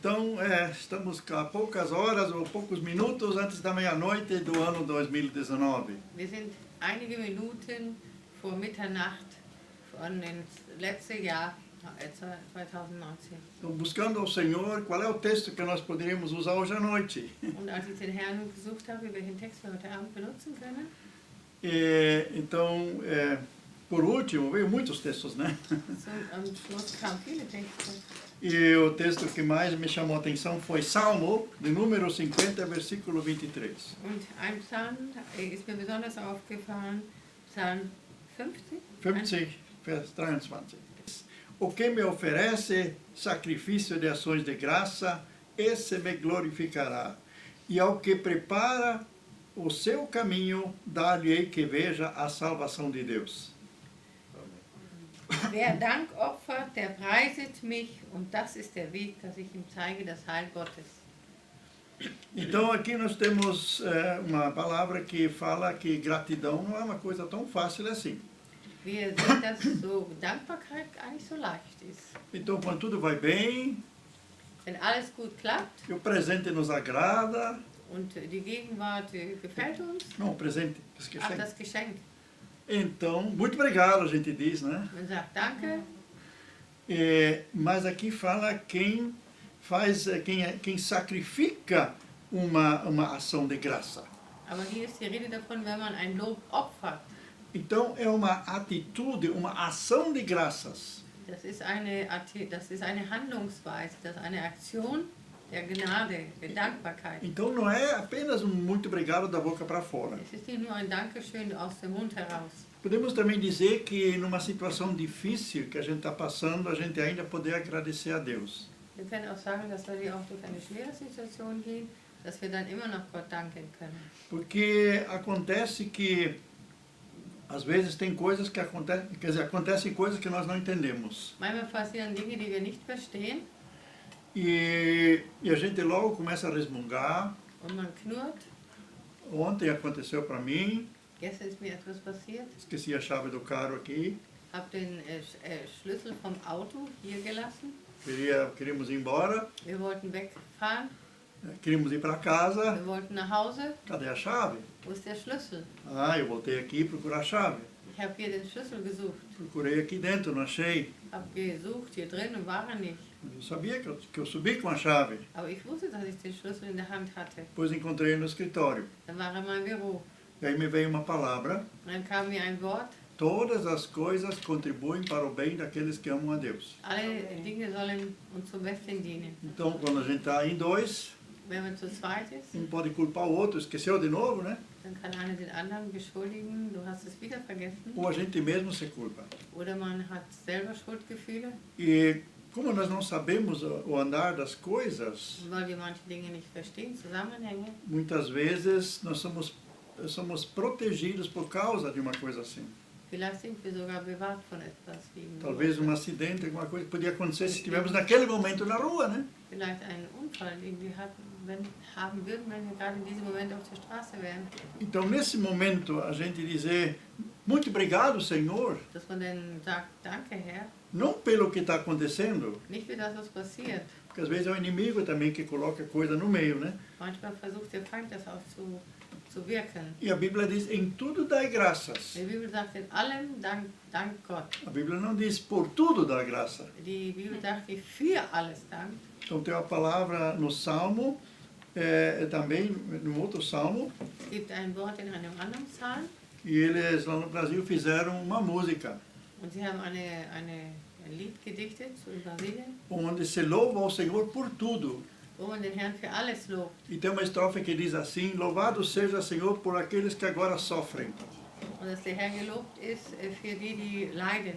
Então, estamos a poucas horas ou poucos minutos antes da meia-noite do ano 2019. Wir sind einige Minuten vor Mitternacht von dem letzten Jahr, 2019. Então, buscando ao Senhor, qual é o texto que nós poderíamos usar hoje à noite? Und als ich den Herrn gesucht habe, welchen Text wir heute Abend benutzen können, Então, por último, veio muitos textos, né? so, am Schluss kamen viele Texte. E o texto que mais me chamou a atenção foi Salmo, de número 50, versículo 23. Und ein Psalm ist mir besonders aufgefallen, Psalm 50. 50, vers 23. O que me oferece sacrifício de ações de graça, esse me glorificará. E ao que prepara o seu caminho, dar-lhe-ei que veja a salvação de Deus. Wer Dank opfert, der preiset mich, und das ist der Weg, dass ich ihm zeige das Heil Gottes. Então aqui nós temos uma palavra que fala que gratidão não é uma coisa tão fácil assim. Wir sehen, dass so Dankbarkeit gar nicht so leicht ist. Então quando tudo vai bem, Wenn alles gut klappt e o presente nos agrada, und die Gegenwart gefällt uns, não, o presente, auch das Geschenk. então, muito obrigado, a gente diz, né? Man sagt Danke, Mas aqui fala quem faz, quem sacrifica uma ação de graça. aber hier ist die Rede davon, wenn man ein Lob opfert. Então é uma atitude, uma ação de graças. Das ist eine Handlungsweise, das ist eine Aktion der Gnade, der Dankbarkeit. Então não é apenas um muito obrigado da boca para fora. Es ist nicht nur ein Dankeschön aus dem Mund heraus. Podemos também dizer que numa situação difícil que a gente está passando, a gente ainda poder agradecer a Deus. Wir können auch sagen, dass wir auch durch eine schwere Situation gehen, dass wir dann immer noch Gott danken können. Porque acontece que às vezes tem coisas que acontecem, quer dizer, acontecem coisas que nós não entendemos. Manchmal passieren Dinge, die wir nicht verstehen, E a gente logo começa a resmungar. und man knurrt. Ontem aconteceu para mim, Gestern ist mir etwas passiert. esqueci a chave do carro aqui, Habe den Schlüssel vom Auto hier gelassen. queríamos ir embora, Wir wollten wegfahren. queríamos ir para casa, Wir wollten nach Hause. cadê a chave? Wo ist der Schlüssel? Ah, eu voltei aqui procurar a chave. Ich habe hier den Schlüssel gesucht. Procurei aqui dentro, não achei. Habe gesucht hier drin und war er nicht. Eu sabia que eu subi com a chave. Aber ich wusste, dass ich den Schlüssel in der Hand hatte. Depois encontrei no escritório. Dann war er in meinem Büro. E aí me veio uma palavra: Und dann kam mir ein Wort. todas as coisas contribuem para o bem daqueles que amam a Deus. Alle Dinge sollen uns zum Besten dienen. Então, quando a gente está em dois, Wenn man zu zweit ist, um pode culpar o outro, esqueceu de novo, né? dann kann einer den anderen beschuldigen, du hast es wieder vergessen. Ou a gente mesmo se culpa. Oder man hat selber Schuldgefühle, E como nós não sabemos o andar das coisas, weil wir manche Dinge nicht verstehen, Zusammenhänge. muitas vezes nós somos protegidos por causa de uma coisa assim. Vielleicht sind wir sogar bewahrt von etwas wie Talvez um acidente, alguma coisa que podia acontecer se estivermos naquele momento na rua, né? vielleicht einen Unfall, den wir haben würden, wenn wir gerade in diesem Moment auf der Straße wären. Então, nesse momento, a gente dizer muito obrigado, Senhor, Dass man dann sagt, danke Herr, não pelo que está acontecendo, nicht für das, was passiert. porque às vezes é o inimigo também que coloca coisa no meio, né? Manchmal versucht der Feind das auch zu wirken. E a Bíblia diz, em tudo dai graças. Die Bibel sagt, in allem dank Gott. A Bíblia não diz, por tudo dá graça. Die Bibel sagt, die für alles dankt. Então, tem uma palavra no Salmo, também no outro Salmo, Es gibt ein Wort in einem anderen Psalm, e eles lá no Brasil fizeram uma música, und sie haben ein Lied gedichtet, so in Brasilien, onde se louva ao Senhor por tudo. wo man den Herrn für alles lobt. E tem uma estrofe que diz assim, louvado seja Senhor por aqueles que agora sofrem. Und dass der Herr gelobt ist für die leiden.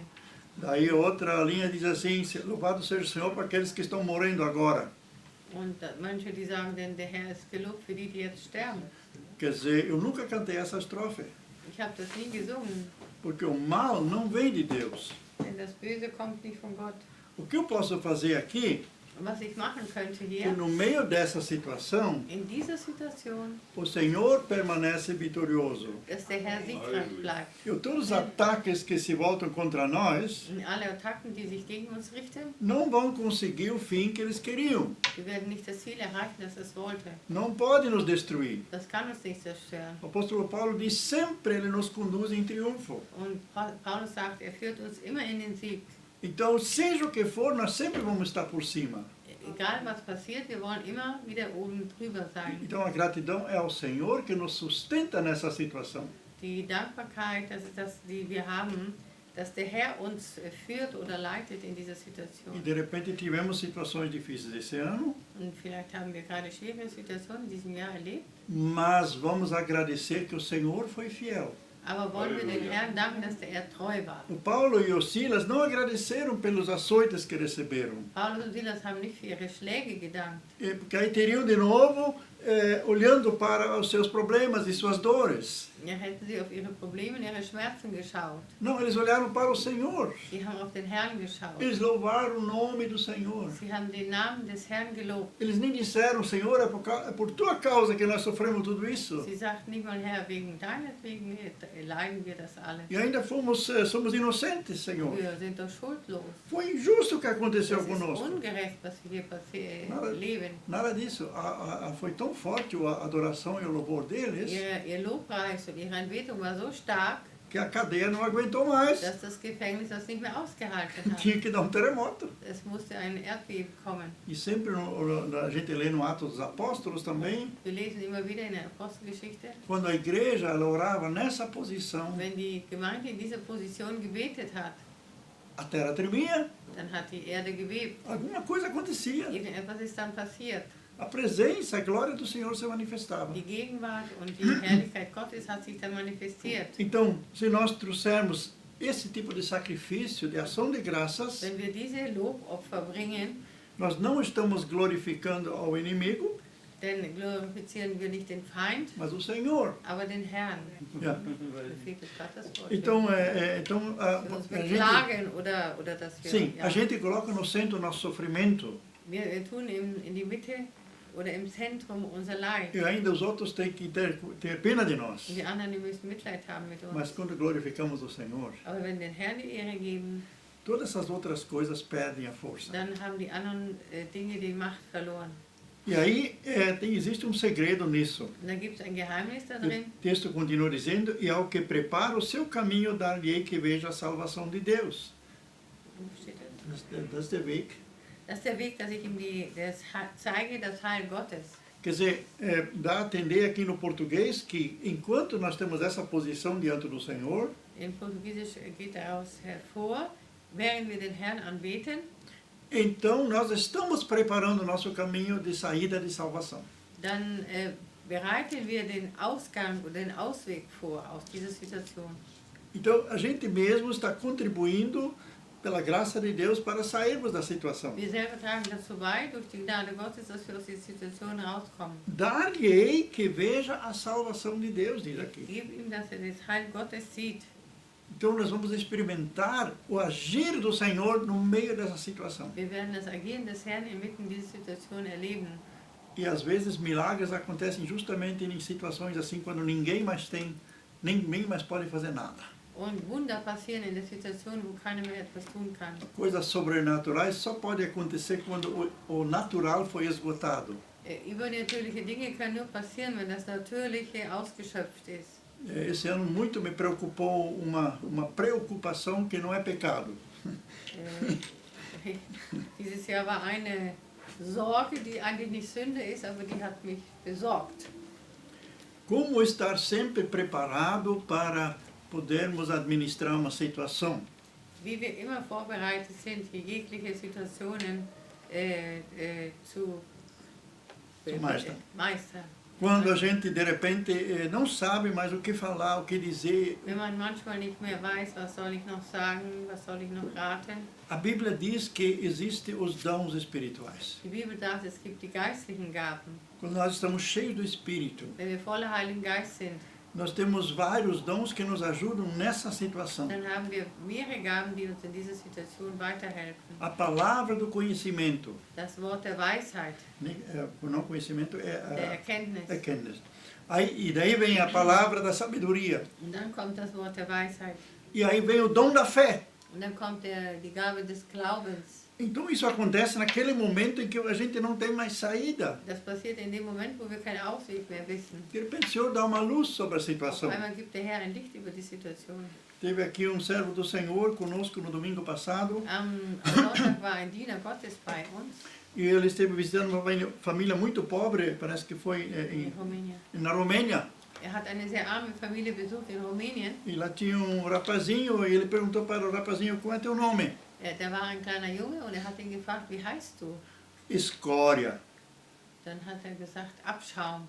Daí outra linha diz assim, louvado seja o Senhor por aqueles que estão morrendo agora. Und manche, die sagen, denn der Herr ist gelobt für die jetzt sterben. Quer dizer, eu nunca cantei essa estrofe, Ich habe das nie gesungen, porque o mal não vem de Deus. denn das Böse kommt nicht von Gott. O que eu posso fazer aqui Was ich machen könnte que hier, no meio dessa situação, in dieser Situation, o Senhor permanece vitorioso. dass der Herr siegreich bleibt. E todos os ataques que se voltam contra nós Und alle Attacken, die sich gegen uns richten, não vão conseguir o fim que eles queriam. die werden nicht das Ziel erreichen, das es wollte. Não podem nos destruir. Das kann uns nicht zerstören. O apóstolo Paulo diz sempre ele nos conduz em triunfo. Und Paulus sagt, er führt uns immer in den Sieg. Então, seja o que for, nós sempre vamos estar por cima. Egal was passiert, wir wollen immer wieder oben drüber sein. Então, a gratidão é ao Senhor que nos sustenta nessa situação. Die Dankbarkeit, das ist das, die wir haben, dass der Herr uns führt oder leitet in dieser E Situation. de repente tivemos situações difíceis esse ano, Und vielleicht haben wir gerade schwierige Situationen in diesem Jahr erlebt, mas vamos agradecer que o Senhor foi fiel. aber wollen wir den Herrn danken, dass er treu war. O Paulo e o Silas não agradeceram pelos açoites que receberam, Paulus und Silas haben nicht für ihre Schläge gedankt, porque aí teriam de novo olhando para os seus problemas e suas dores. ja, hätten sie auf ihre Probleme und ihre Schmerzen geschaut. Não, eles olharam para o Senhor. Sie haben auf den Herrn geschaut. Eles louvaram o nome do Senhor. Sie haben den Namen des Herrn gelobt. Eles nem disseram, Senhor, é por tua causa que nós sofremos tudo isso. Sie sagten nicht mal, Herr, wegen deinetwegen leiden wir das alle. E ainda somos inocentes, Senhor. Wir sind doch schuldlos. Foi injusto o que aconteceu Das ist conosco. ungerecht, was wir hier leben. Nada disso. Foi tão forte a adoração e o louvor deles Ihr Lobpreis und ihre Anbetung war so stark, que a cadeia não aguentou mais. dass das Gefängnis das nicht mehr ausgehalten hat. Tinha que dar terremoto. Es musste ein Erdbeben kommen. E sempre a gente lê no Atos dos Apóstolos também, Wir lesen immer wieder in der Apostelgeschichte, quando a igreja ela orava nessa posição, wenn die Gemeinde in dieser Position gebetet hat, a terra tremia, dann hat die Erde gebebt. alguma coisa acontecia. Irgendetwas ist dann passiert. A presença, a glória do Senhor se manifestava. Die Gegenwart und die Herrlichkeit Gottes hat sich dann manifestiert. Então, se nós trouxermos esse tipo de sacrifício, de ação de graças, Wenn wir diese Lobopfer bringen, nós não estamos glorificando ao inimigo, dann glorifizieren wir nicht den Feind, mas o Senhor. aber den Herrn. Ja. Befehlt es Gott das Wort. Então, Wir uns a gente, beklagen oder dass wir... sim, ja, a gente coloca no centro o nosso sofrimento wir tun in die Mitte oder im Zentrum unser Leid. e ainda os outros têm que ter pena de nós. Und die anderen, die müssen Mitleid haben mit uns. Mas quando glorificamos o Senhor, Aber wenn wir den Herrn die Ehre geben, todas essas outras coisas perdem a força. dann haben die anderen Dinge die Macht verloren. E aí existe segredo nisso. Und da gibt es ein Geheimnis da O drin. texto continua dizendo, e ao que prepara o seu caminho, dar-lhe que veja a salvação de Deus. Wo steht das? Das ist der Weg. Das ist der Weg, dass ich ihm zeige das Heil Gottes. Quer dizer, dá a entender aqui no português que enquanto nós temos essa posição diante do Senhor, In Portugiesisch geht daraus hervor, während wir den Herrn anbeten, então nós estamos preparando o nosso caminho de saída de salvação. dann bereiten wir den Ausgang oder den Ausweg vor aus dieser Situation. Então a gente mesmo está contribuindo pela graça de Deus para sairmos da situação. Wir selber tragen dazu bei, durch die Gnade Gottes, dass wir aus dieser Situation rauskommen. Dar-lhe que veja a salvação de Deus, diz aqui. Gib ihm, dass das Heil Gottes sieht. Então nós vamos experimentar o agir do Senhor no meio dessa situação. Wir werden das Agieren des Herrn inmitten dieser Situation erleben. E às vezes milagres acontecem justamente em situações assim, quando ninguém mais tem, ninguém mais pode fazer nada. Und Wunder passieren in der Situation, wo keiner mehr etwas tun kann. Coisas sobrenaturais só podem acontecer quando o natural foi esgotado. Übernatürliche Dinge können nur passieren, wenn das Natürliche ausgeschöpft ist. Esse ano muito me preocupou uma preocupação que não é pecado. Dieses Jahr war eine Sorge, die eigentlich nicht Sünde ist, aber die hat mich besorgt. Como estar sempre preparado para podermos administrar uma situação? Wie wir immer vorbereitet sind, hier jegliche Situationen zu meistern. Quando a gente de repente não sabe mais o que falar, o que dizer. Wenn man manchmal nicht mehr weiß, was soll ich noch sagen, was soll ich noch raten. A Bíblia diz que existem os dons espirituais. Die Bibel sagt, es gibt die geistlichen Gaben. Quando nós estamos cheios do Espírito, Wenn wir voller Heiligen Geist sind, Nós temos vários dons que nos ajudam nessa situação. dann haben wir mehrere Gaben, die uns in dieser Situation weiterhelfen. A palavra do conhecimento, Das Wort der Weisheit, não conhecimento, der Erkenntnis. erkenntnis. E daí vem a palavra da sabedoria. Und dann kommt das Wort der Weisheit. E aí vem o dom da fé. Und dann kommt die Gabe des Glaubens. Então isso acontece naquele momento em que a gente não tem mais saída. Das passiert in dem Moment, wo wir keinen Ausweg mehr wissen. De repente o Senhor dá uma luz sobre a Auf situação. einmal gibt der Herr ein Licht über die Situation. Teve aqui um servo do Senhor conosco no domingo passado. Am Sonntag war ein Diener Gottes bei uns E ele esteve visitando uma família muito pobre, parece que foi in Rumänien. na Romênia. Hat eine sehr arme Familie besucht in Rumänien. E lá tinha um rapazinho e ele perguntou para o rapazinho, qual é teu nome? Da war ein kleiner Junge und hat ihn gefragt, wie heißt du? Escória. Dann hat gesagt, Abschaum.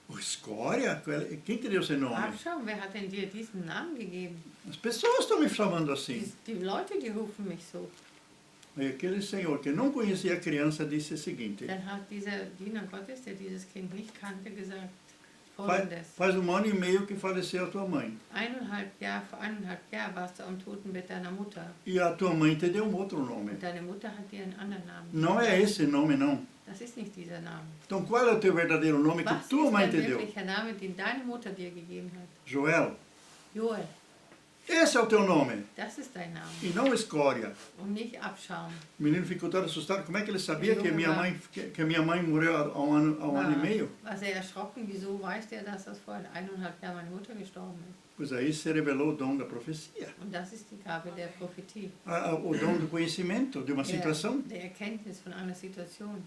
Oh, Escória? Quem te deu esse nome? Abschaum, wer hat denn dir diesen Namen gegeben? As pessoas estão me chamando assim. Die Leute, die rufen mich so. E aquele senhor que não conhecia a criança disse o seguinte, Dann hat dieser Diener Gottes, der dieses Kind nicht kannte, gesagt faz Folgendes. um ano e meio que faleceu a tua mãe. Vor 1,5 Jahren warst du am Totenbett deiner Mutter. E a tua mãe te deu um outro nome. Und deine Mutter hat dir einen anderen Namen. Não é esse nome, não. Das ist nicht dieser Name. Então qual é o teu verdadeiro nome que Was tua ist mãe dein te deu? wirklicher Name, den deine Mutter dir gegeben hat? Joel. Joel, Esse é o teu nome. das ist dein Name. E não Escória. Und nicht Abschaum. O menino ficou todo assustado. Como é que ele sabia que minha mãe morreu há um ano e meio? War sehr erschrocken, wieso weiß der, dass das vor 1,5 Jahren meine Mutter gestorben ist? Pois aí se revelou o dom da profecia. Und das ist die Gabe der Prophetie. O dom do conhecimento de uma situação. Der Erkenntnis von einer Situation.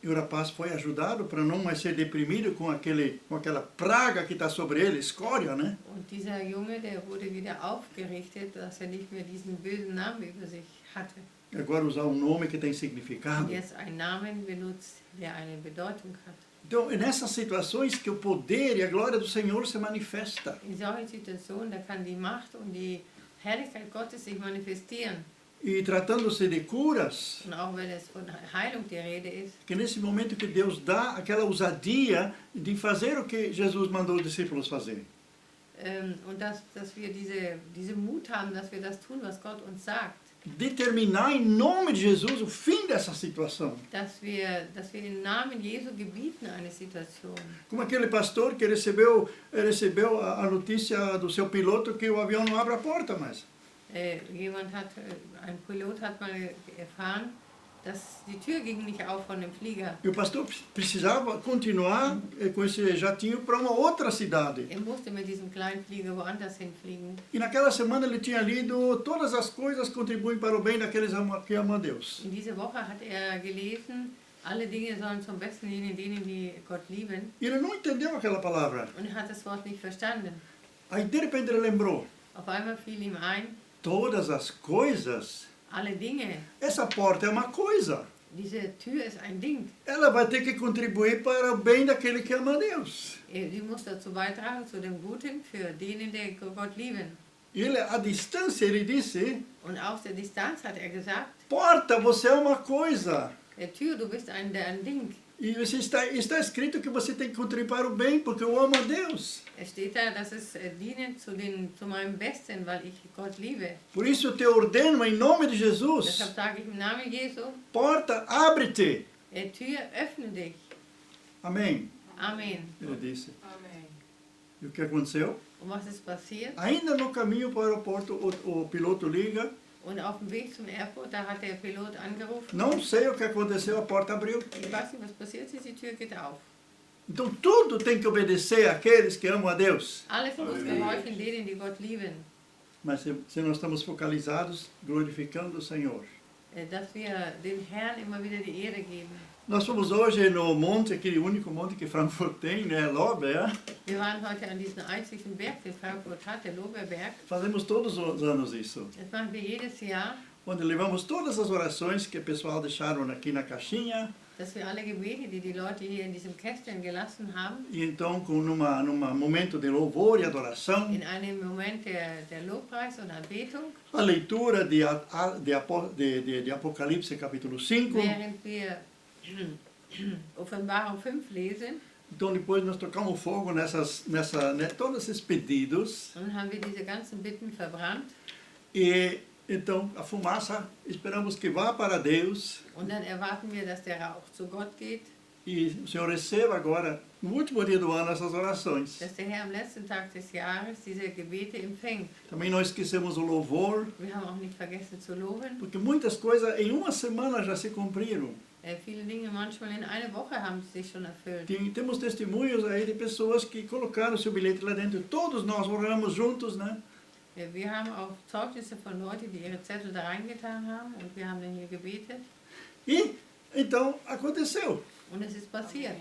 E o rapaz foi ajudado para não mais ser deprimido com aquela praga que está sobre ele, escória, né? Und dieser Junge, der wurde wieder aufgerichtet, dass er nicht mehr diesen bösen Namen über sich hatte. E agora usar um nome que tem Und significado. jetzt einen Namen benutzt, der eine Bedeutung hat. Então, é nessas situações que o poder e a glória do Senhor se manifesta. In solchen Situationen, da kann die Macht und die Herrlichkeit Gottes sich manifestieren. E tratando-se de curas, Und auch wenn es von Heilung die Rede ist, que nesse momento que Deus dá aquela ousadia de fazer o que Jesus mandou os discípulos fazer. und dass wir diese Mut haben, dass wir das tun, was Gott uns sagt. Determinar em nome de Jesus o fim dessa situação. Dass wir im Namen Jesu gebieten eine Situation. Como aquele pastor que recebeu a notícia do seu piloto que o avião não abre a porta mais. Ein Pilot hat mal erfahren, dass die Tür ging nicht auf von dem Flieger. E o pastor precisava continuar com esse jatinho para uma outra cidade. Musste mit diesem kleinen Flieger woanders hinfliegen. E naquela semana ele tinha lido todas as coisas contribuem para o bem daqueles que amam a Deus. In dieser Woche hat gelesen, alle Dinge sollen zum Besten dienen, denen die Gott lieben. E ele não entendeu aquela palavra. Und hat das Wort nicht verstanden. Aí de repente ele lembrou. Auf einmal fiel ihm ein, Todas as coisas. alle Dinge. Essa porta é uma coisa. Diese Tür ist ein Ding. Ela vai ter que contribuir para o bem daquele que ama a Deus. Sie muss dazu beitragen, zu dem Guten für denen, die Gott lieben. E ele, à distância, ele disse, Und aus der Distanz hat gesagt, porta, você é uma coisa. Tür, du bist ein Ding. E você está escrito que você tem que contribuir para o bem, porque eu amo a Deus. Es steht da, dass es dienen zu meinem Besten, weil ich Gott liebe. Por isso eu te ordeno, em nome de Jesus, Deshalb sage ich im Namen Jesu, porta, abre-te. Tür, öffne dich. Amém. Amen. Ele disse. Amen. E o que aconteceu? Und was ist passiert? Ainda no caminho para o aeroporto, o piloto liga. Und auf dem Weg zum Airport, da hat der Pilot angerufen. Não sei o que aconteceu, a porta abriu. Ich weiß nicht, was passiert ist, die Tür geht auf. Então tudo tem que obedecer àqueles que amam a Deus. Alles muss gehorchen denen, die Gott lieben. Mas se nós estamos focalizados, glorificando o Senhor. Dass wir dem Herrn immer wieder die Ehre geben. Nós fomos hoje no monte, aquele único monte que Frankfurt tem, né? Lorbeer. Wir waren heute an diesem einzigen Berg, den Frankfurt hat, der Lorbeerberg. Fazemos todos os anos isso. Das machen wir jedes Jahr. Onde levamos todas as orações que o pessoal deixaram aqui na caixinha. Dass wir alle Gebete, die die Leute hier in diesem Kästchen gelassen haben, E então, num momento de louvor e adoração, in einem Moment der Lobpreis und Anbetung, a leitura de Apocalipse capítulo 5, während wir Offenbarung 5 lesen, Então depois nós tocamos fogo todos esses pedidos. Und dann haben wir diese ganzen Bitten verbrannt. E então a fumaça esperamos que vá para Deus. Und dann erwarten wir, dass der Rauch zu Gott geht. E o Senhor receba agora, no último dia do ano, essas orações. Dass der Herr am letzten Tag des Jahres diese Gebete empfängt. Também não esquecemos o louvor, Wir haben auch nicht vergessen zu loben. porque muitas coisas em uma semana já se cumpriram. Viele Dinge manchmal in einer Woche haben sich schon erfüllt. Temos testemunhos aí de pessoas que colocaram seu bilhete lá dentro. Todos nós oramos juntos, né? Wir haben auch Zeugnisse von Leuten, die ihre Zettel da reingetan haben und wir haben dann hier gebetet. E então aconteceu. Und es ist passiert.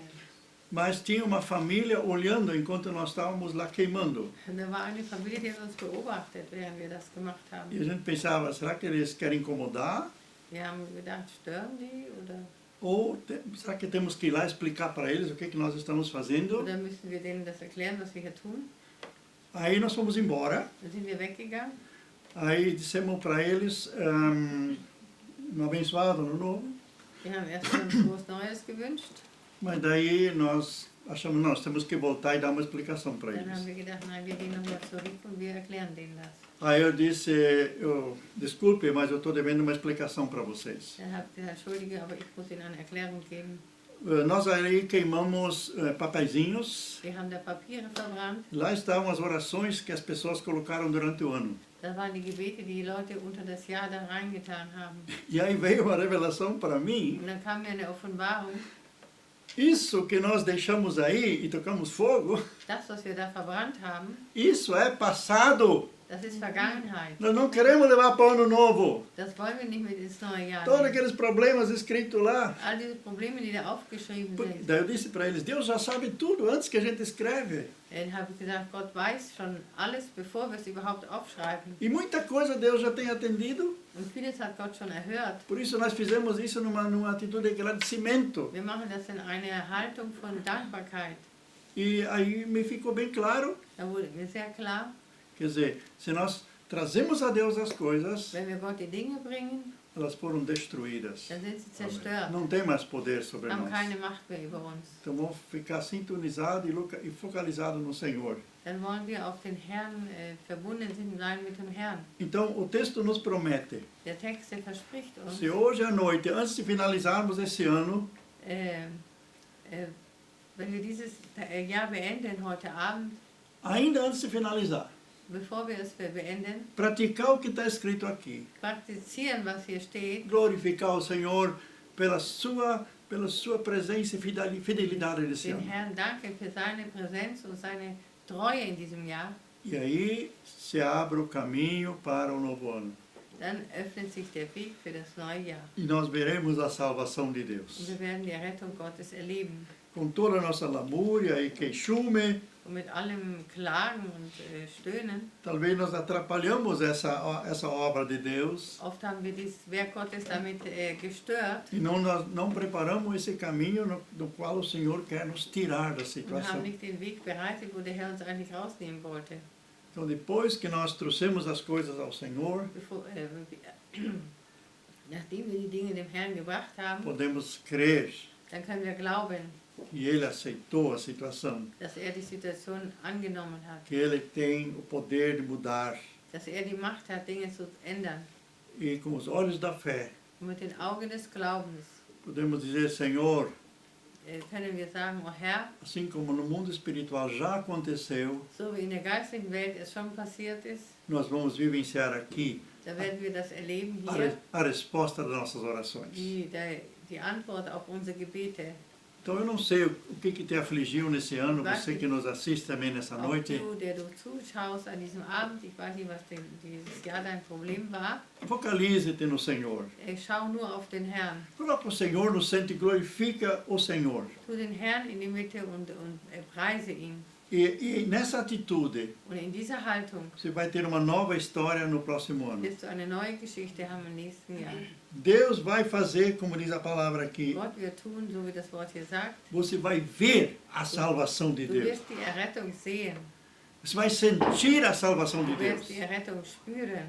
Mas tinha uma família olhando enquanto nós estávamos lá queimando. Und da war eine Familie, die hat uns beobachtet, während wir das gemacht haben. E a gente pensava, será que eles querem incomodar? Wir haben gedacht, stören die oder Ou será que temos que ir lá explicar para eles o que nós estamos fazendo? müssen wir denen das erklären, was wir hier tun? Aí nós fomos embora. Dann sind wir weggegangen. Aí dissemos para eles, um abençoado ano novo. Wir haben erst ein frohes Neues gewünscht. Mas daí nós achamos, nós temos que voltar e dar uma explicação para Dann haben eles. wir gedacht, nein, wir gehen nochmal zurück und wir erklären denen das. Aí eu disse, desculpe, mas eu estou devendo uma explicação para vocês. Dann habt ihr, entschuldige, aber ich muss Ihnen eine Erklärung geben. Nós aí queimamos papeizinhos. Wir haben da Papiere verbrannt. Lá estavam as orações que as pessoas colocaram durante o ano. Das waren die Gebete, die die Leute unter das Jahr dann reingetan haben. E aí veio uma revelação para mim. Und dann kam mir eine Offenbarung, Isso que nós deixamos aí e tocamos fogo, das, was wir da verbrannt haben, isso é passado. das ist Vergangenheit. Nós não queremos levar para o ano novo. Das wollen wir nicht mit ins neue Jahr Todos nehmen. aqueles problemas escritos lá. All diese Probleme, die da aufgeschrieben sind. Daí eu disse para eles, Deus já sabe tudo antes que a gente escreve. Dann habe ich gesagt, Gott weiß schon alles, bevor wir es überhaupt aufschreiben. E muita coisa Deus já tem atendido. Und vieles hat Gott schon erhört. Por isso nós fizemos isso numa atitude de agradecimento. Wir machen das in einer Haltung von Dankbarkeit. E aí me ficou bem claro, Da wurde mir sehr klar, quer dizer, se nós trazemos a Deus as coisas, wenn wir Gott die Dinge bringen, elas foram destruídas. dann sind sie zerstört, Não tem mais poder sobre haben nós. keine Macht mehr über uns. Então vamos ficar sintonizados e focalizados no Senhor. Dann wollen wir auf den Herrn verbunden sein mit dem Herrn. Então o texto nos promete, Der Text, der verspricht uns, se hoje à noite, antes de finalizarmos esse ano, wenn wir dieses Jahr beenden heute Abend, ainda antes de finalizar, bevor wir es beenden, praticar o que está escrito aqui, praktizieren, was hier steht, glorificar o Senhor pela sua presença e fidelidade desse den ano. Herrn danken für seine Präsenz und seine Treue in diesem Jahr, E aí se abre o caminho para o novo ano. dann öffnet sich der Weg für das neue Jahr. E nós veremos a salvação de Und Deus. wir werden die Rettung Gottes erleben. Com toda a nossa lamúria e queixume, Und mit allem Klagen und Stöhnen, talvez nós atrapalhamos essa obra de Deus oft haben wir das Werk Gottes damit gestört e nós não preparamos esse caminho no qual o Senhor quer nos tirar da und situação. haben nicht den Weg bereitet, wo der Herr uns eigentlich rausnehmen wollte. Então, depois que nós trouxemos as coisas ao Senhor, Nachdem wir die Dinge dem Herrn gebracht haben, podemos crer dann können wir glauben, que Ele aceitou a situação, dass er die Situation angenommen hat, que Ele tem o poder de mudar. dass er die Macht hat, Dinge zu ändern. E com os olhos da fé, Und mit den Augen des Glaubens podemos dizer, Senhor, können wir sagen, oh Herr, assim como no mundo espiritual já aconteceu, so wie in der geistigen Welt es schon passiert ist, nós vamos vivenciar aqui da werden wir das erleben hier, a resposta das nossas orações. die Antwort auf unsere Gebete. Então eu não sei o que te afligiu nesse ano, você que nos assiste também nessa Auch noite. du, der du zuschaust an diesem Abend, ich weiß nicht, was dieses Jahr dein Problem war, Focalize-te no Senhor. schau nur auf den Herrn. Coloca o Senhor no centro e glorifica o Senhor. Tu den Herrn in die Mitte und preise ihn. E nessa atitude, Und in dieser Haltung você vai ter uma nova história no próximo ano. wirst du eine neue Geschichte haben im nächsten Jahr. Deus vai fazer, como diz a palavra aqui, Gott wird tun, so wie das Wort hier sagt. você vai ver a salvação de Du Deus. wirst die Errettung sehen. Você vai sentir a salvação de Du wirst Deus. die Errettung spüren.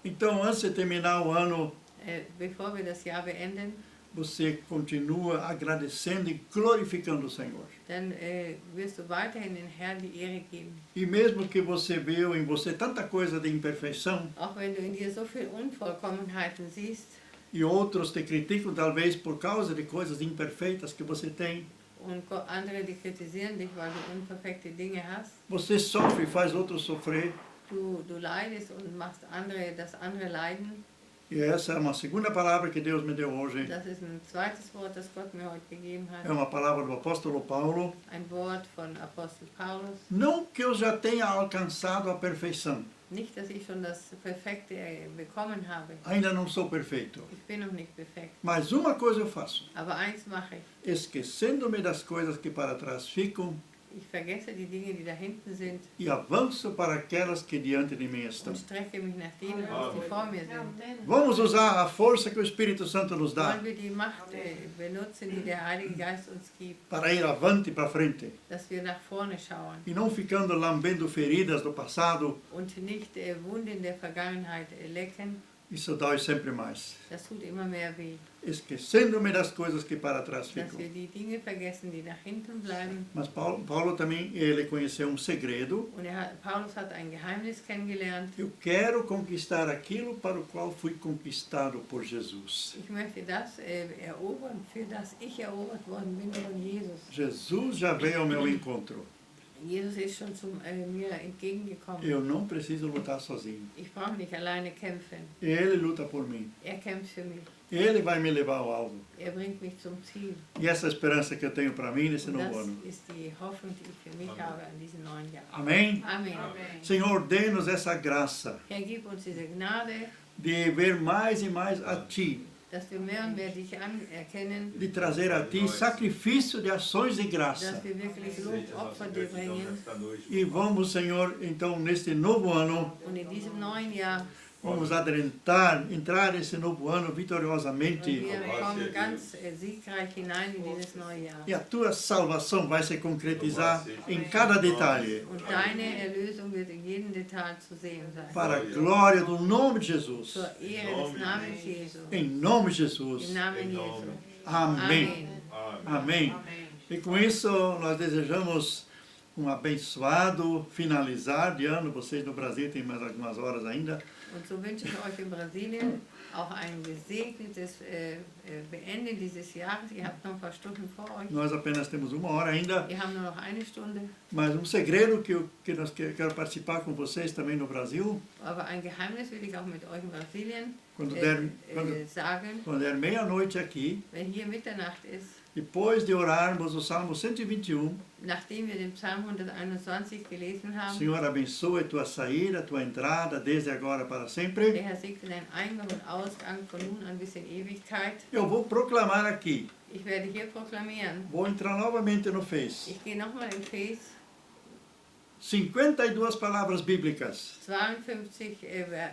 Então, antes de terminar o ano, Bevor wir das Jahr beenden, você continua agradecendo e glorificando o Senhor. dann wirst du weiterhin den Herrn die Ehre geben. E mesmo que você viu em você tanta coisa de imperfeição, Auch wenn du in dir so viel Unvollkommenheiten siehst e outros te criticam talvez por causa de coisas imperfeitas que você tem, und andere, die kritisieren dich, weil du unperfekte Dinge hast, você sofre e faz outros sofrer. du leidest und machst andere, dass andere leiden. E essa é uma segunda palavra que Deus me deu hoje. Das ist ein zweites Wort, das Gott mir heute gegeben hat. É uma palavra do apóstolo Paulo. Ein Wort von Apostel Paulus. Não que eu já tenha alcançado a perfeição. Nicht, dass ich schon das Perfekte bekommen habe. Ainda não sou perfeito. Ich bin noch nicht perfekt. Mas uma coisa eu faço. Aber eins mache ich. Esquecendo-me das coisas que para trás ficam Ich vergesse die Dinge, die da hinten sind e avanço para aquelas que diante de mim estão. und strecke mich nach denen aus, die vor mir sind. Vamos usar a força que o Espírito Santo nos dá Wollen wir die Macht benutzen, die der Heilige Geist uns gibt, para ir avante para frente dass wir nach vorne schauen e não ficando lambendo feridas do passado. und nicht Wunden der Vergangenheit lecken. Isso dói sempre mais. Das tut immer mehr weh. Esquecendo-me das coisas que para trás Dass ficam. wir die Dinge vergessen, die nach hinten bleiben. Mas Paulo também, ele conheceu um segredo. Und Paulus hat ein Geheimnis kennengelernt. Eu quero conquistar aquilo para o qual fui conquistado por Jesus. Ich möchte das erobern, für das ich erobert worden bin von Jesus. Jesus já veio ao meu encontro. Jesus ist schon mir entgegengekommen. Eu não preciso lutar sozinho. Ich brauche nicht alleine kämpfen. Ele luta por mim. Kämpft für mich. Ele vai me levar ao alvo. Bringt mich zum Ziel. E essa esperança que eu tenho para mim nesse Und novo das ano. ist die Hoffnung, die ich für mich habe an diesem neuen Jahr. Amém? Amen. Senhor, dê-nos essa graça Herr, gib uns diese Gnade, de ver mais e mais a Ti, dass wir mehr und mehr dich anerkennen, de trazer a Ti sacrifício de ações de graça. dass wir wirklich Lobopfer dir bringen. E vamos, Senhor, então, neste novo ano, Und in diesem neuen Jahr, vamos entrar nesse novo ano und vitoriosamente. wir kommen ganz siegreich hinein in dieses neue Jahr. E a Tua salvação vai se concretizar em cada detalhe. Und deine Erlösung wird in jedem Detail zu sehen sein. Para a glória do nome de Jesus. Zur Ehre des Namens Jesu. Em nome de Jesus. Im Namen Jesu. Amém. Amém. E com isso, nós desejamos um abençoado finalizar de ano. Vocês no Brasil têm mais algumas horas ainda. Und so wünsche ich euch in Brasilien auch ein gesegnetes Beenden dieses Jahres. Ihr habt noch ein paar Stunden vor euch. Nós apenas temos uma hora ainda. Wir haben nur noch eine Stunde. Mas um segredo que quero participar com vocês também no Brasil. Aber ein Geheimnis will ich auch mit euch in Brasilien sagen. Quando der meia-noite aqui, Wenn hier Mitternacht ist, depois de orarmos o Salmo 121, nachdem wir den Psalm 121 gelesen haben, Senhor, abençoe tua saída, tua entrada, desde agora para sempre. der Herr segne deinen Eingang und Ausgang von nun an bis in Ewigkeit. Eu vou proclamar aqui. Ich werde hier proklamieren. Vou entrar novamente no Face. Ich gehe nochmal in Face. 52 palavras bíblicas 52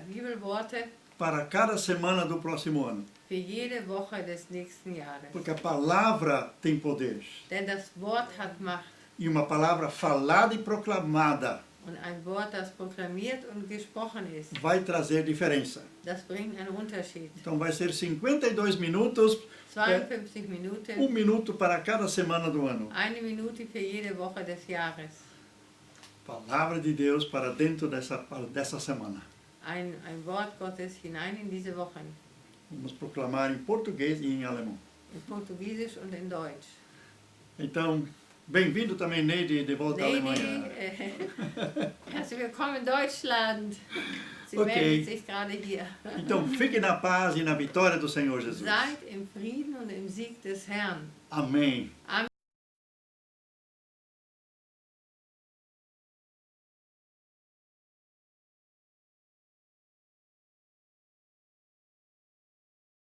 Bibelworte para cada semana do próximo ano. für jede Woche des nächsten Jahres. Porque a palavra tem poder. Denn das Wort hat Macht. E uma palavra falada e proclamada Und ein Wort, das proklamiert und gesprochen ist, vai trazer diferença. das bringt einen Unterschied. Então vai ser 52 minutos, 52 Minuten, minuto para cada semana do ano. eine Minute für jede Woche des Jahres. Palavra de Deus para dentro dessa semana. Ein Wort Gottes hinein in diese Wochen. Vamos proclamar em português e em alemão. In Portugiesisch und in Deutsch. Então, bem-vindo também, Neide, de volta à Alemanha. Herzlich willkommen in Deutschland. Sie Okay. melden sich gerade hier. Então, fique na paz e na vitória do Senhor Jesus. Seid im Frieden und im Sieg des Herrn. Amém. Amen.